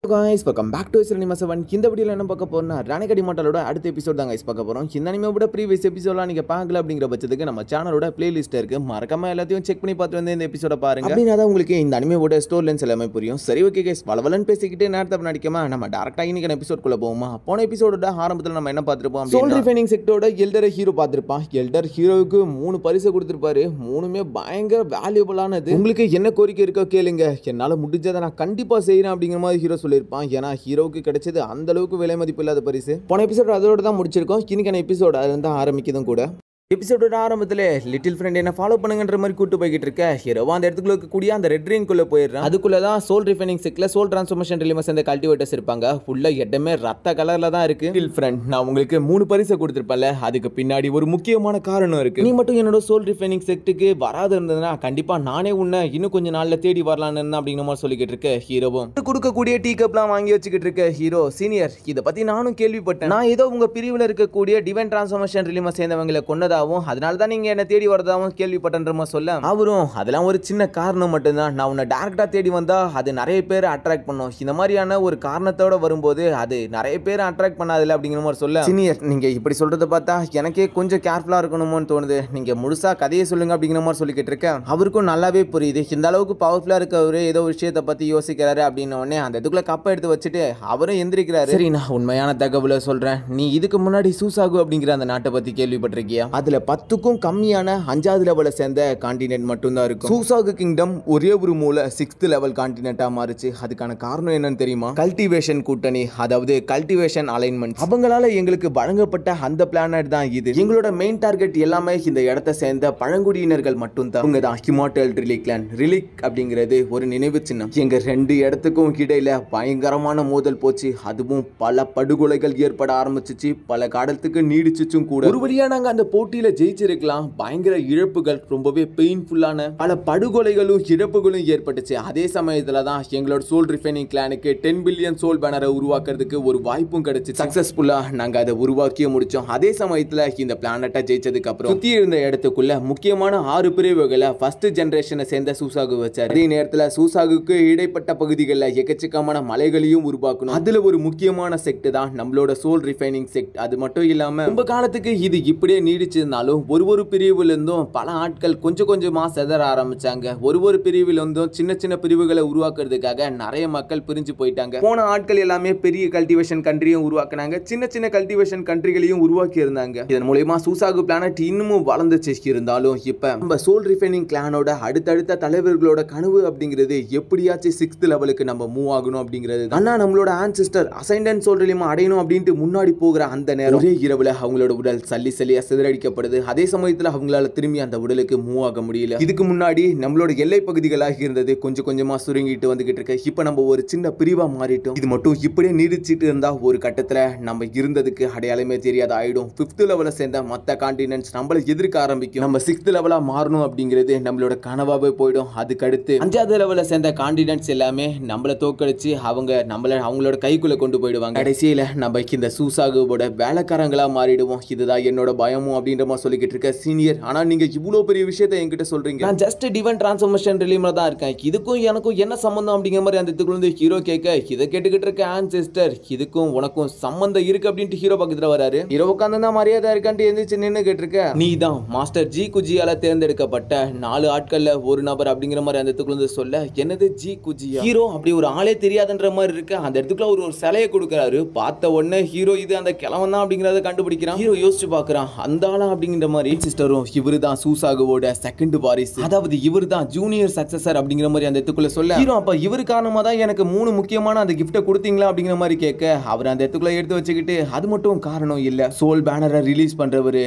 guys, welcome back to Anime 7. இந்த வீடியோல என்ன பார்க்க போறோம்னா ராணிகடி மாட்டலோட அடுத்த எபிசோட் தான் guys பார்க்க போறோம். இந்த அனிமேவோட ப்ரீவியஸ் எபிசோட்லாம் நீங்க பார்க்கல அப்படிங்கற பட்சத்துக்கு நம்ம சேனலோட பிளேலிஸ்ட் இருக்கு. மறக்காம எல்லாத்தையும் செக் பண்ணி பார்த்து வந்து இந்த எபிசோட பாருங்க. அப்படினா உங்களுக்கு இந்த அனிமேவோட ஸ்டோரி லைன்ஸ் எல்லாமே புரியும். சரி ஓகே guys, வளவலன் பேசிக்கிட்டே நேரத்தை நடிக்காம நம்ம டைரக்டா இன்னைக்கு எபிசோட் குள்ள போவோமா. போன எபிசோடோட ஆரம்பத்துல நம்ம என்ன பார்த்திருப்போம் அப்படினா சோல் ரிஃபைனிங் செக்டரோட எல்டர் ஹீரோ பார்த்திருப்பான். எல்டர் ஹீரோவுக்கு 3 பரிசு கொடுத்திருப்பாரு. மூணுமே பயங்கர வேல்யூபிளானது. உங்களுக்கு என்ன கோரிக்கை இருக்கோ கேளுங்க, என்னால முடிஞ்சதை நான் கண்டிப்பா செய்றேன் அப்படிங்கிற மாதிரி ஹீரோ சொல்லிருப்பான். ஏன்னா ஹீரோவுக்கு கிடைச்சது அந்த அளவுக்கு விலை மதிப்பு இல்லாத பரிசு. போன எபிசோட் அதோட தான் முடிச்சிருக்கோம். இன்னைக்கான எபிசோட் அதுல இருந்து ஆரம்பிக்குதும் கூட. எபிசோடோட ஆரம்பத்தில் லிட்டில் ஃப்ரெண்ட் என்ன ஃபாலோ பண்ணுங்கன்ற மாதிரி கூட்டு போய்கிட்டு இருக்க ஹீரோவா அந்த இடத்துக்குள்ள இருக்கக்கூடிய அந்த ரெட் ரீன்குள்ள போயிடுறான். அதுக்குள்ள தான் சோல் ரிஃபைனிங் செக்ல சோல் டிரான்ஸ்ஃபர்மேஷன் ரிலிமஸ் அந்த கல்டிவேட்டர்ஸ் இருப்பாங்க. ஃபுல்லா இடமே ரத்த கலர்ல தான் இருக்கு. லிட்டில் ஃப்ரெண்ட், நான் உங்களுக்கு 3 பரிசை கொடுத்துருப்பேன்ல, அதுக்கு பின்னாடி ஒரு முக்கியமான காரணம் இருக்கு. நீ மட்டும் என்னோட சோல் ரிஃபைனிங் செக்ட்டுக்கு வராது இருந்ததுன்னா கண்டிப்பா நானே உன்னை இன்னும் கொஞ்சம் நாள்ல தேடி வரலான்னு அப்படிங்கிற மாதிரி சொல்லிக்கிட்டு இருக்க ஹீரோவும் கொடுக்கக்கூடிய டீ கப்லாம் வாங்கி வச்சுக்கிட்டு இருக்க ஹீரோ சீனியர், இதை பத்தி நானும் கேள்விப்பட்டேன். நான் ஏதோ உங்க பிரிவில் இருக்கக்கூடிய டிவைன் டிரான்ஸ்ஃபர்மேஷன் ரிலிமஸ் சேர்ந்தவங்களை கொன்னதா அதனால தான் நீங்க என்ன தேடி வரதாவும் கேள்விப்பட்டன்றமா சொல்ல அவரும் அதெல்லாம் ஒரு சின்ன காரணம் மட்டும்தான். நான் உன்னை டைரக்டா தேடி வந்தா அது நிறைய பேர் அட்ராக்ட் பண்ணும். இந்த மாதிரியான ஒரு காரணத்தோட வரும்போது அது நிறைய பேர் அட்ராக்ட் பண்ணாதுல அப்படிங்கிற மாதிரி சொல்ல சீனியர், நீங்க இப்படி சொல்றத பார்த்தா எனக்கே கொஞ்சம் கேர்ஃபுல்லா இருக்கணுமோன்னு தோணுது. நீங்க முழுசா கதையை சொல்லுங்க அப்படிங்கிற மாதிரி சொல்லிக்கிட்டு இருக்கேன். அவருக்கும் நல்லாவே புரியுது இந்த அளவுக்கு பவர்ஃபுல்லா இருக்கவரு ஏதோ விஷயத்தை பத்தி யோசிக்கிறாரு அப்படின்னு உடனே அந்த இதுக்குள்ள கப்பை எடுத்து வச்சுட்டு அவரும் எந்திரிக்கிறாரு. சரி, நான் உண்மையான தகவலை சொல்றேன். நீ இதுக்கு முன்னாடி சூசாகு அப்படிங்கிற அந்த நாட்டை பத்தி கேள்விப்பட்டிருக்கியா? அதுல 10க்கும் கம்மியான 5வது லெவலை சேர்ந்த கான்டினென்ட் மட்டும்தான் இருக்கும். சூசாகு கிங்டம் ஒரே ஒரு மூல 6th லெவல் கான்டினென்ட்டா மாறுச்சு. அதுக்கான காரணம் என்னன்னு தெரியுமா? கல்டிவேஷன் கூட்டணி, அதாவது கல்டிவேஷன் அலைன்மெண்ட். அவங்களால எங்களுக்கு வழங்கப்பட்ட அந்த பிளானட் தான் இது. எங்களோட மெயின் டார்கெட் எல்லாமே இந்த இடத்தை சேர்ந்த பழங்குடியினர்கள் மட்டும்தான். அவங்க தான் ஹிமாட்டல் ரிலிக் கிளான். ரிலிக் அப்படிங்கிறது ஒரு நினைவு சின்னம். எங்க 2 இடத்துக்கும் இடையில பயங்கரமான மோதல் போச்சு. அதுவும் பல படுகொலைகள் ஏற்பட ஆரம்பிச்சிச்சு. பல காலத்துக்கு நீடிச்சுச்சும் கூட. ஒரு வழியா நாங்க அந்த போட்டியில ஜெயிச்சிருக்கலாம். பயங்கர இழப்புகள், ரொம்பவே பெயின்ஃபுல்லான பல படுகொலைகளும் இழப்புகளும் ஏற்பட்டுச்சு. அதே சமயத்துல தான் எங்களோட சோல் ரிஃபைனிங் கிளானுக்கு 10 பில்லியன் சோல் பேனரை உருவாக்குறதுக்கு ஒரு வாய்ப்பும் கிடைச்சு. சக்சஸ்ஃபுல்லா நாங்க அதை உருவாக்கிய முடிச்சோம். அதே சமயத்துல இந்த பிளானட்டை ஜெயிச்சதுக்கு அப்புறம் சுத்தி இருந்த இடத்துக்குள்ள முக்கியமான 6 பிரிவுகளை ஃபர்ஸ்ட் ஜெனரேஷனை சேர்ந்த சூசாகு வச்சாரு. அதே நேரத்துல சூசாகுக்கு இடைப்பட்ட பகுதிகளில் எக்கச்சக்கமான மலைகளையும் உருவாக்கணும். அதுல ஒரு முக்கியமான செக்ட் தான் நம்மளோட சோல் ரிஃபைனிங் செக்ட். அது மட்டும் இல்லாம ரொம்ப காலத்துக்கு இது இப்படியே நீடிச்சிருந்தாலும் ஒரு பிரிவுல இருந்தும் பல ஆட்கள் கொஞ்சம் கொஞ்சமா செதற ஆரம்பிச்சாங்க. ஒரு பிரிவில் இருந்தும் சின்ன சின்ன பிரிவுகளை உருவாக்குறதுக்காக நிறைய மக்கள் பிரிஞ்சு போயிட்டாங்க. போன ஆட்கள் எல்லாமே பெரிய கல்டிவேஷன் கண்ட்ரியும் உருவாக்குனாங்க, சின்ன சின்ன கல்டிவேஷன் கண்ட்ரிகளையும் உருவாக்கி இருந்தாங்க. இதன் மூலமா சூசாகு பிளானட் இன்னமும் வளர்ந்துச்சு. இருந்தாலும் இப்ப நம்ம சோல் ரிஃபைனிங் கிளானோட அடுத்தடுத்த தலைவர்களோட கனவு அப்படிங்கிறது எப்படியாச்சும் 6th லெவலுக்கு நம்ம மூவ் ஆகணும் அப்படிங்கிறது. ஆனா நம்மளோட ஆன்சிஸ்டர் அசைண்டன்ட் சோல் ரிலிமா அடையணும் அப்படின்ட்டு முன்னாடி போகிற அந்த நேரம் ஒரே இரவுல அவங்களோட உடல் சல்லியா சிதறடிக்கப்படுது. அதே சமயத்துல அவங்களால திரும்பி அந்த உடலுக்கு மூவ் ஆக முடியல. இதுக்கு முன்னாடி நம்மளோட எல்லை பகுதிகளாக இருந்தது கொஞ்சம் கொஞ்சமா சுருங்கிட்டு வந்துகிட்டு இருக்கு. இப்ப நம்ம ஒரு சின்ன பிரிவா மாறிட்டோம். இது மட்டும் இப்படியே நீடிச்சிட்டு இருந்தா ஒரு கட்டத்துல நம்ம இருந்ததுக்கு அடையாளமே தெரியாத ஆயிடும். 5th லெவல சேர்ந்த மத்த கான்டினென்ட்ஸ் நம்மள எதிர்க்க ஆரம்பிக்கும். நம்ம 6th லெவலா மாறணும் அப்படிங்கிறது நம்மளோட கனவாவே போயிடும். அதுக்கு அடுத்து 5வது லெவல சேர்ந்த கான்டினென்ட்ஸ் எல்லாமே நம்மள தோக்கடிச்சு அவங்களோட கைக்குள்ள கொண்டு போயிடுவாங்க. கடைசியில நம்ம இந்த சூசாகுவோட வேலைக்காரங்களா மாறிடுவோம். இதுதான் என்னோட பயமும் அப்படின்ற மாதிரி சொல்லிக்கிட்டு இருக்க சீனியர். ஆனா நீங்க இவ்வளவு பெரிய விஷயத்தை என்கிட்ட சொல்றீங்க. நான் ஜஸ்ட் டிவைன் டிரான்ஸ்ஃபர்மேஷன் ரிலீம்ல தான் இருக்கேன். இதுக்கும் எனக்கும் என்ன சம்பந்தம் அப்படிங்கிற மாதிரி அந்த இதுக்குள்ள இருந்து ஹீரோ கேட்க, இதை கேட்டுக்கிட்டு இருக்க ஆன்சிஸ்டர், இதுக்கும் உனக்கும் சம்பந்தம் இருக்கு அப்படின்ட்டு ஹீரோ பக்கத்துல வராரு. ஹீரோ உட்கார்ந்து மரியாதை இருக்கான்ட்டு எந்திரிச்சு நின்று கேட்டிருக்க, நீ தான் மாஸ்டர் ஜி குஜியால தேர்ந்தெடுக்கப்பட்ட 4 ஆட்கள்ல ஒரு நபர் அப்படிங்கிற மாதிரி அந்த இடத்துக்குள்ள இருந்து சொல்ல, என்னது ஜி குஜியா? ஹீரோ அப்படி ஒரு ஆளே தெரியாதுன்ற மாதிரி இருக்கு. அந்த இடத்துக்குள்ள ஒரு சிலையை கொடுக்குறாரு. பார்த்த உடனே ஹீரோ இது அந்த கிழவன் தான் அப்படிங்கறத கண்டுபிடிக்கிறான். ஹீரோ யோசிச்சு பாக்குறான், அந்த ஆளா அப்படிங்கிற மாதிரி. சிஸ்டரும் இவருதான் சூசாகுவோட செகண்ட் வாரிசு, அதாவது இவருதான் ஜூனியர் சக்சஸர் அப்படிங்கிற மாதிரி அந்த இடத்துக்குள்ள சொல்ல, ஹீரோ அப்ப இவரு காரணமா தான் எனக்கு 3 முக்கியமான அந்த கிஃப்ட்டை கொடுத்தீங்களா அப்படிங்கிற மாதிரி கேட்க, அவர் அந்த இடத்துக்குள்ள எடுத்து வச்சுக்கிட்டு, அது மட்டும் காரணம் இல்ல, சோல் பேனரை ரிலீஸ் பண்றவரு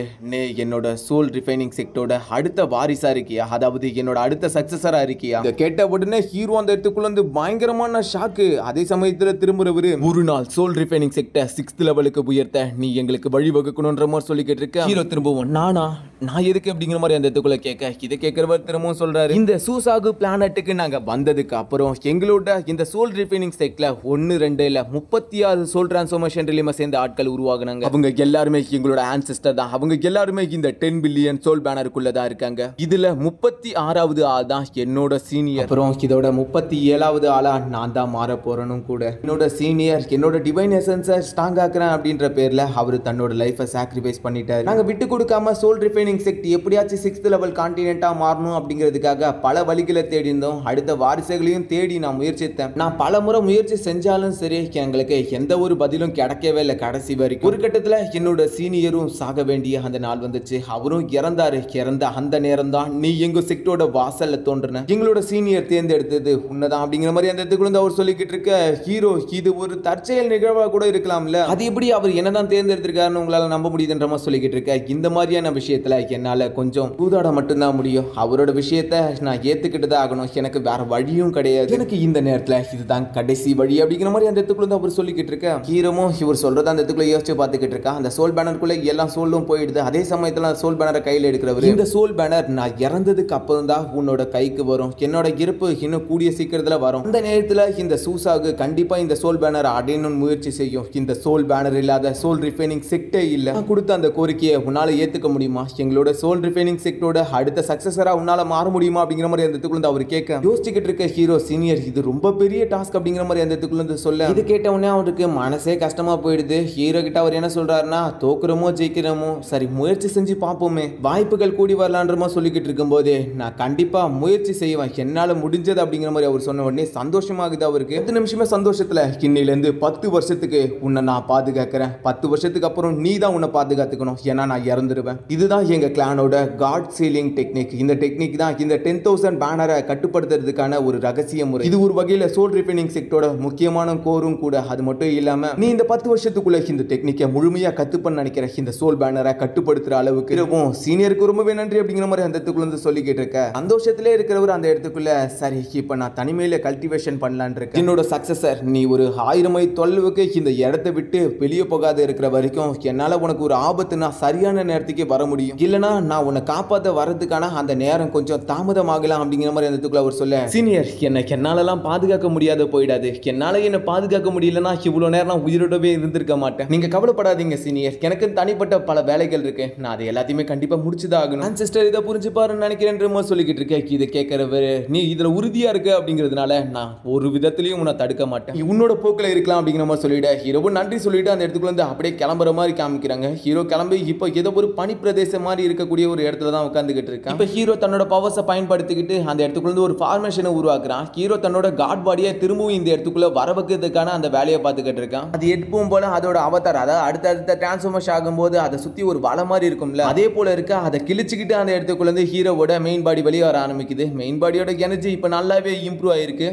என்னோட சோல் ரிஃபைனிங் செக்டோட அடுத்த வாரிசா இருக்கியா, அதாவது என்னோட அடுத்த சக்சஸரா இருக்கியா? இத கேட்ட உடனே ஹீரோ அந்த இடத்துக்குள்ள வந்து பயங்கரமான ஷாக்கு. அதே சமயத்துல திரும்புறவரு, ஒரு நாள் சோல் ரிஃபைனிங் செக்டர் 6th லெவலுக்கு உயர்த்த நீ எங்களுக்கு வழிவகுக்கணும்ன்ற மாதிரி சொல்லிக்கிட்டு இருக்க. ஹீரோ திரும்ப திரும்பவும் நான் எதுக்கு அப்படிங்கிற மாதிரி அந்த இடத்துக்குள்ள கேட்க இதை கேட்கிறவர் திரும்பவும் சொல்றாரு, இந்த சூசாகு பிளானட்டுக்கு நாங்க வந்ததுக்கு அப்புறம் எங்களோட இந்த சோல் ரிஃபைனிங் செக்ல 1-2 இல்ல 36 சோல் டிரான்ஸ்ஃபர்மேஷன் ரிலிம சேர்ந்த ஆட்கள் உருவாகுனாங்க. அவங்க எல்லாருமே எங்களோட ஆன்செஸ்டர் தான். அவங்க எல்லாருமே இந்த 10 பில்லியன் சோல் பேனருக்குள்ள தான் இருக்காங்க. இதுல 36வது ஆள் தான் என்னோட சீனியர். அப்புறம் இதோட 37வது ஆளா நான் தான் மாற போறேனும் கூட. என்னோட சீனியர் என்னோட டிவைன் எசன்ஸை ஸ்ட்ராங் ஆக்குறேன் அப்படின்ற பேர்ல அவரு தன்னோட லைஃபை சாக்ரிஃபைஸ் பண்ணிட்டாரு. நாங்க விட்டு கொடுக்காம சோல் ரிஃபைனிங் செக்ட் எப்படியாச்சும் 6th லெவல் கான்டினென்ட்டா மாறணும் அப்படிங்கிறதுக்காக பல வழிகளை தேடி இருந்தோம். அடுத்த வாரிசுகளையும் தேடி நான் முயற்சித்தேன். நான் பல முறை முயற்சி செஞ்சாலும் சரி எங்களுக்கு எந்த ஒரு பதிலும் கிடைக்கவே இல்லை கடைசி வரைக்கும். ஒரு கட்டத்தில் என்னோட சீனியரும் சாக வேண்டிய அந்த நாள் வந்துச்சு. அவரும் இறந்தாரு. இறந்த அந்த நேரம் தான் நீ எங்க செக்டோட வாசல்ல தோன்றின. எங்களோட சீனியர் தேர்ந்தெடுத்தது உன்னதான் அப்படிங்கிற மாதிரி அந்த இடத்துக்குள்ள அவர் சொல்லிக்கிட்டு இருக்க, ஹீரோ இது ஒரு தற்செயல் நிகழ்வா கூட இருக்கலாம்ல, அது எப்படி அவர் என்னதான் தேர்ந்தெடுத்திருக்காருன்னு உங்களால நம்ப முடியுதுன்ற மாதிரி சொல்லிக்கிட்டு இருக்க. இந்த மாதிரியான விஷயத்துல என்னால கொஞ்சம் கூதாட மட்டும்தான் முடியும். அவரோட விஷயத்தை நான் ஏத்துக்கிட்டு தான் ஆகணும். எனக்கு வேற வழியும் கிடையாது. எனக்கு இந்த நேரத்துல இதுதான் கடைசி வழி அப்படிங்கிற மாதிரி அந்த இடத்துக்குள்ள அவர் சொல்லிக்கிட்டு இருக்க. ஹீரோவும் இவர் சொல்றத அந்த இடத்துக்குள்ள யோசிச்சு பார்த்துக்கிட்டு இருக்கா. அந்த சோல் பேனருக்குள்ள எல்லா சோலும் போயிடுது. அதே சமயத்துல சோல் பேனரை கையில எடுக்கிறவர், இந்த சோல் பேனர் நான் இறந்ததுக்கு அப்புறம் தான் உன்னோட கைக்கு வரும். என்னோட இருப்பு இன்னும் கூடிய சீக்கிரத்துல வரும். அந்த நேரத்துல இந்த சூசாகு கண்டிப்பா இந்த சோல் பேனர் அடையணும்னு முயற்சி செய்யும். இந்த சோல் பேனர் இல்லாத சோல் ரிஃபைனிங் செக்டே இல்ல. கொடுத்த அந்த கோரிக்கையை உன்னால ஏத்துக்க முடியுமா? எங்களோட சோல் ரிஃபைனிங் செக்டோட அடுத்த சக்சஸரா உன்னால மாற முடியுமா அப்படிங்கிற மாதிரி அந்த இடத்துக்குள்ள அவர் கேட்க, யோசிச்சுக்கிட்டு இருக்க ஹீரோ சீனியர் இது ரொம்ப பெரிய டாஸ்க் அப்படிங்கிற மாதிரி அந்த இடத்துக்குள்ள சொல்ல, இது கேட்ட உடனே அவருக்கு மனசே கஷ்டமா போயிடுது. ஹீரோ கிட்ட அவர் என்ன சொல்றாருன்னா, தோக்குறமோ ஜெயிக்கிறமோ சரி முயற்சி செஞ்சு பார்ப்போமே, வாய்ப்புகள் கூடி வரலான்றமா சொல்லிக்கிட்டு இருக்கும் போதே நான் கண்டிப்பா முயற்சி செய்வேன், என்னால முடிஞ்சது அப்படிங்கிற மாதிரி அவர் சொன்ன உடனே சந்தோஷமாகுது அவருக்கு. 10 நிமிஷமே சந்தோஷத்துல இன்னையில இருந்து 10 வருஷத்துக்கு உன்னை நான் பாதுகாக்கிறேன். 10 வருஷத்துக்கு அப்புறம் நீ தான் உன்னை பாதுகாத்துக்கணும், ஏன்னா நான் இறந்துருவேன். இதுதான் எங்க கிளானோட காட் சீலிங் டெக்னிக். இந்த டெக்னிக் தான் இந்த 10,000 பேனரை கட்டுப்படுத்துறதுக்கான ஒரு ரகசிய முறை. இது ஒரு வகையில சோல் ரிஃபைனிங் செக்டோட முக்கியமான கோரும் கூட. அது மட்டும் இல்லாம நீ இந்த 10 வருஷத்துக்குள்ள இந்த டெக்னிக்கை முழுமையா கத்துப்பன்னு நினைக்கிற இந்த சோல் பேனரை கட்டுப்படுத்துற அளவுக்கு இருக்கும். சீனியருக்கு ரொம்பவே நன்றி அப்படிங்கிற மாதிரி அந்த இடத்துக்குள்ள சொல்லிக்கிட்டு இருக்க. சந்தோஷத்திலே இருக்கிறவர் அந்த இடத்துக்குள்ள, சரி இப்ப நான் தனிமையில கல்டிவேஷன் பண்ணலான் இருக்கேன். என்னோட சக்சஸர் நீ ஒரு 1000 மைல் தொலைவுக்கு இந்த இடத்தை விட்டு வெளியே போகாத இருக்கிற வரைக்கும் என்னால உனக்கு ஒரு ஆபத்துனா சரியான நேரத்துக்கு வர முடியும். இல்லனா நான் உன்னை காப்பாற்ற வரதுக்கான அந்த நேரம் கொஞ்சம் தாமதமாகலாம் அப்படிங்கிற மாதிரி அந்த இடத்துக்குள்ள அவர் சொல்ல, சீனியர் என்னாலலாம் பாதுகாக்க முடியாத போயிடாது. என்னால என்ன பாதுகாக்க முடியலன்னா இவ்வளவு நேரம் நான் உயிரோடவே இருந்திருக்க மாட்டேன். நீங்க கவலைப்படாதீங்க சீனியர், எனக்கு தனிப்பட்ட பல வேலைகள் இருக்கு. நான் அதை எல்லாத்தையுமே கண்டிப்பா முடிச்சுதான் ஆகணும். சிஸ்டர் இதை புரிஞ்சுப்பாருன்னு நினைக்கிறேன் சொல்லிக்கிட்டு இருக்கேன். இதை கேட்கிறவர், நீ இதுல உறுதியா இருக்க அப்படிங்கிறதுனால நான் ஒரு விதத்திலையும் உன்னை தடுக்க மாட்டேன். உன்னோட போக்கில் இருக்கலாம் அப்படிங்கிற மாதிரி சொல்லிட்டு ஹீரோ நன்றி சொல்லிட்டு அந்த இடத்துக்குள்ள வந்து அப்படியே கிளம்புற மாதிரி காமிக்கிறாங்க. ஹீரோ கிளம்பி இப்போ ஏதோ ஒரு பனி பிரதேசம் மாதிரி இருக்கக்கூடிய ஒரு இடத்துல தான் உட்காந்துக்கிட்டு இருக்கான். இப்போ ஹீரோ தன்னோட பவர்ஸை பயன்படுத்திக்கிட்டு அந்த இடத்துக்குள்ள ஒரு ஃபார்மேஷனை உருவாக்குறான். ஹீரோ தன்னோட காட் பாடியை திரும்பவும் இந்த இடத்துக்குள்ள வர வைக்கிறதுக்கான அந்த வேலையை பார்த்துக்கிட்டு இருக்கான். அது எப்பவும் போல அதோட அவதார், அதாவது அடுத்த டிரான்ஸ்ஃபர்மேஷன் ஆகும்போது அதை சுத்தி ஒரு வலை மாதிரி இருக்கும்ல, அதே போல இருக்க அதை கிழிச்சுக்கிட்டு அந்த இடத்துக்குள்ள இருந்து ஹீரோவோட மெயின் பாடி வெளியே வர ஆரம்பிக்குது. மெயின் பாடியோட எனர்ஜி இப்போ நல்லாவே இம்ப்ரூவ் ஆயிருக்கு.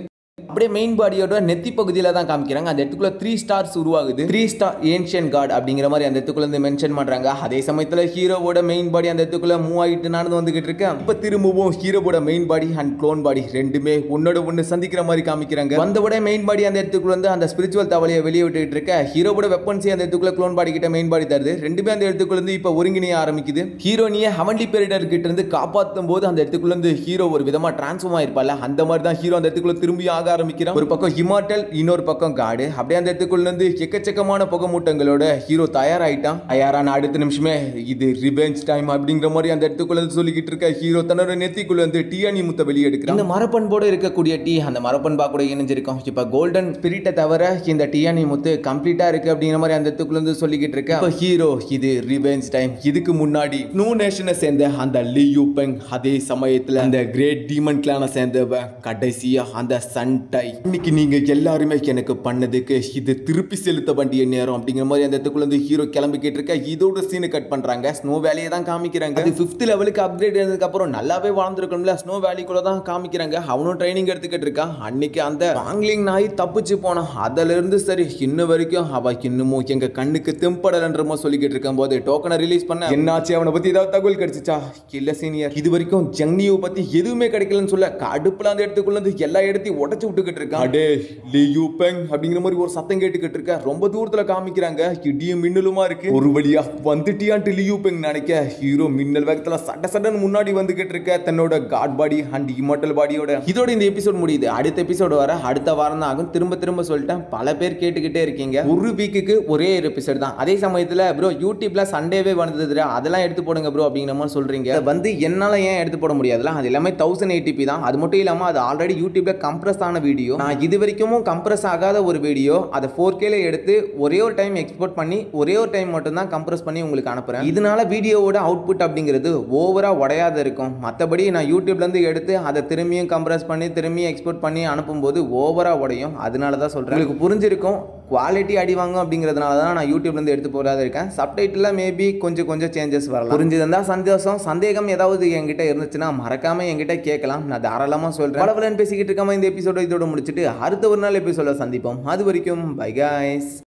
அப்படியே மெயின் பாடியோட நெத்தி பகுதியில தான் காமிக்கிறாங்க. அந்த இடத்துக்குள்ள 3 ஸ்டார்ஸ் உருவாகுது. 3 ஸ்டார் ஏன்ஷியன்ட் காட் அப்படிங்கிற மாதிரி அந்த இடத்துக்குள்ள இருந்து மென்ஷன் பண்றாங்க. அதே சமயத்துல ஹீரோவோட மெயின் பாடி அந்த இடத்துக்குள்ள மூவ் ஆகிட்டு நடந்து வந்துகிட்டு இருக்கு. இப்ப திரும்பவும் ஹீரோவோட மெயின் பாடி அண்ட் க்ளோன் பாடி ரெண்டுமே ஒன்னோட ஒன்னு சந்திக்கிற மாதிரி காமிக்கிறாங்க. வந்தவோட மெயின் பாடி அந்த இடத்துக்குள்ள வந்து அந்த ஸ்பிரிச்சுவல் தவளையை வெளியே விட்டுட்டு இருக்க. ஹீரோவோட வெப்பன்ஸ் அந்த இடத்துக்குள்ள க்ளோன் பாடி கிட்ட மெயின் பாடி தருது. ரெண்டுமே அந்த இடத்துக்குள்ள இருந்து இப்ப ஒருங்கிணைய ஆரம்பிக்குது. ஹீரோனிய ஹெவன்லி பெரிடர் கிட்ட இருந்து காப்பாற்றும் போது அந்த இடத்துக்குள்ள இருந்து ஹீரோ ஒரு விதமா டிரான்ஸ்ஃபார்ம் ஆயிருப்பால, அந்த மாதிரி தான் ஹீரோ அந்த இடத்துக்குள்ள திரும்பி ஆக ஆரம்பிக்கிறான். ஒரு பக்கம் இமார்டல், இன்னொரு பக்கம் காடு. அப்படியே அந்த இடத்துக்குள்ள இருந்து எக்கச்சக்கமான புகமூட்டங்களோட ஹீரோ தயாராயிட்டான். தயாரான அடுத்த நிமிஷமே இது ரிவெஞ்ச் டைம் அப்படிங்கிற மாதிரி அந்த இடத்துக்குள்ள சொல்லிக்கிட்டு இருக்க. ஹீரோ தன்னோட நெத்திக்குள்ள இருந்து டியானி முத்தை வெளியே எடுக்கிறான். இந்த மரப்பண்போட இருக்கக்கூடிய டீ அந்த மரப்பண்பா கூட இணைஞ்சிருக்கும். இப்ப கோல்டன் ஸ்பிரிட்டை தவிர இந்த டியானி முத்து கம்ப்ளீட்டா இருக்கு அப்படிங்கிற மாதிரி அந்த இடத்துக்குள்ள இருந்து சொல்லிக்கிட்டு இருக்க. இப்ப ஹீரோ இது ரிவெஞ்ச் டைம். இதுக்கு முன்னாடி நோ நேஷனை சேர்ந்த அந்த லீ யூ பெங், அதே சமயத்துல அந்த கிரேட் டீமன் கிளானை சேர்ந்தவ, கடைசியா அந்த சன் டை. இன்னைக்கு நீங்க எல்லாருமே எனக்கு பண்ணதுக்கு இது திருப்பி செலுத்த வேண்டிய நேரம் அப்படிங்கிற மாதிரி அந்த இடத்துக்குள்ள இருந்து ஹீரோ கிளம்பிக்கிட்டு இருக்க. இதோட சீனை கட் பண்றாங்க. ஸ்னோ வேலியை தான் காமிக்கிறாங்க. அது 5th லெவலுக்கு அப்கிரேட் ஆனதுக்கு அப்புறம் நல்லாவே வாழ்ந்துருக்கணும்ல, ஸ்னோ வேலிக்குள்ள தான் காமிக்கிறாங்க. அவனும் ட்ரைனிங் எடுத்துக்கிட்டு இருக்கான். அன்னைக்கு அந்த வாங்லிங் நாய் தப்பிச்சு போனான். அதுல இருந்து சரி இன்ன வரைக்கும் அவ இன்னமும் எங்க கண்ணுக்கு தெம்படலன்றமா சொல்லிக்கிட்டு இருக்கும் போது டோக்கனை ரிலீஸ் பண்ண என்னாச்சு, அவனை பத்தி ஏதாவது தகவல் கிடைச்சிச்சா? இல்ல சீனியர், இது வரைக்கும் ஜங்னியோ பத்தி எதுவுமே கிடைக்கலன்னு சொல்ல கடுப்புல அந்த இடத்துக்குள்ள இருந்து எல்லா இடத்தையும் முறைச்சு விட்டுக்கிட்டு இருக்கான். அடே லீ யூ பெங் அப்படிங்கிற மாதிரி ஒரு சத்தம் கேட்டுக்கிட்டு இருக்க. ரொம்ப தூரத்துல காமிக்கிறாங்க, இடியும் மின்னலுமா இருக்கு. ஒரு வழியா வந்துட்டியான்ட்டு லீ யூ பெங் நினைக்க ஹீரோ மின்னல் வேகத்துல சட்டன்னு முன்னாடி வந்துகிட்டு இருக்க தன்னோட காட் பாடி அண்ட் இமார்டல் பாடியோட. இதோட இந்த எபிசோட் முடியுது. அடுத்த எபிசோட் வர அடுத்த வாரம் தான் ஆகும். திரும்ப சொல்லிட்டேன், பல பேர் கேட்டுக்கிட்டே இருக்கீங்க. ஒரு வீக்குக்கு ஒரே எபிசோட் தான். அதே சமயத்துல ப்ரோ யூடியூப்ல சண்டேவே வந்தது, அதெல்லாம் எடுத்து போடுங்க ப்ரோ அப்படிங்கிற மாதிரி சொல்றீங்க. வந்து என்னால ஏன் எடுத்து போட முடியாதுல? அது எல்லாமே 1080p தான். அது மட்டும் இல்லாம அது ஆல்ரெடி யூடியூப்ல கம்ப்ரஸ் ஆன வீடியோ. நான் இது வரைக்கும் கம்ப்ரஸ் ஆகாத ஒரு வீடியோ அதை 4K ல எடுத்து ஒரே ஒரு டைம் எக்ஸ்போர்ட் பண்ணி ஒரே ஒரு டைம் மட்டும் தான் கம்ப்ரஸ் பண்ணி உங்களுக்கு அனுப்புறேன். இதனால வீடியோவோட அவுட்புட் அப்படிங்கிறது ஓவரா உடையாத இருக்கும். மற்றபடி நான் யூடியூப்ல இருந்து எடுத்து அதை திரும்பியும் கம்ப்ரஸ் பண்ணி திரும்பியும் எக்ஸ்போர்ட் பண்ணி அனுப்பும்போது ஓவரா உடையும். அதனால தான் சொல்றேன். உங்களுக்கு புரிஞ்சிருக்கும், குவாலிட்டி அடி வாங்கும் அப்படிங்கிறதுனால தான் நான் யூடியூப்ல இருந்து எடுத்து போடாத இருக்கேன். சப்டைட்டில் மேபி கொஞ்சம் சேஞ்சஸ் வரலாம். புரிஞ்சுதான் சந்தோஷம். சந்தேகம் ஏதாவது என்கிட்ட இருந்துச்சுன்னா மறக்காம என்கிட்ட கேட்கலாம், நான் தாராளமாக சொல்றேன். பலவலன் பேசிக்கிட்டு இருக்காம இந்த எபிசோட இதோட முடிச்சுட்டு அடுத்த ஒரு நாள் எபிசோட சந்திப்போம். அது வரைக்கும் பை காய்ஸ்.